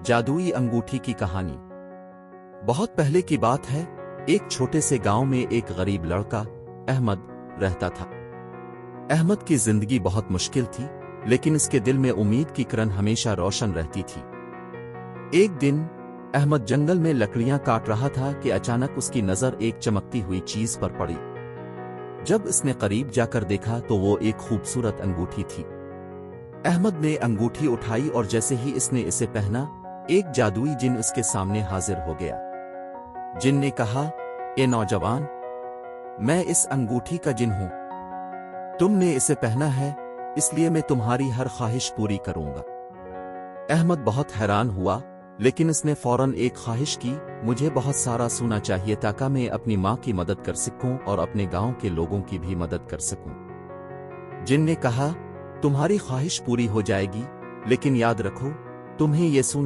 جادوئی انگوٹھی کی کہانی۔ بہت پہلے کی بات ہے، ایک چھوٹے سے گاؤں میں ایک غریب لڑکا احمد رہتا تھا۔ احمد کی زندگی بہت مشکل تھی، لیکن اس کے دل میں امید کی کرن ہمیشہ روشن رہتی تھی۔ ایک دن احمد جنگل میں لکڑیاں کاٹ رہا تھا کہ اچانک اس کی نظر ایک چمکتی ہوئی چیز پر پڑی۔ جب اس نے قریب جا کر دیکھا تو وہ ایک خوبصورت انگوٹھی تھی۔ احمد نے انگوٹھی اٹھائی اور جیسے ہی اس نے اسے پہنا، ایک جادوئی جن اس کے سامنے حاضر ہو گیا۔ جن نے کہا، اے نوجوان، میں اس انگوٹھی کا جن ہوں۔ تم نے اسے پہنا ہے، اس لیے میں تمہاری ہر خواہش پوری کروں گا۔ احمد بہت حیران ہوا، لیکن اس نے فوراً ایک خواہش کی، مجھے بہت سارا سونا چاہیے تاکہ میں اپنی ماں کی مدد کر سکوں اور اپنے گاؤں کے لوگوں کی بھی مدد کر سکوں۔ جن نے کہا، تمہاری خواہش پوری ہو جائے گی، لیکن یاد رکھو، تمہیں یہ سونا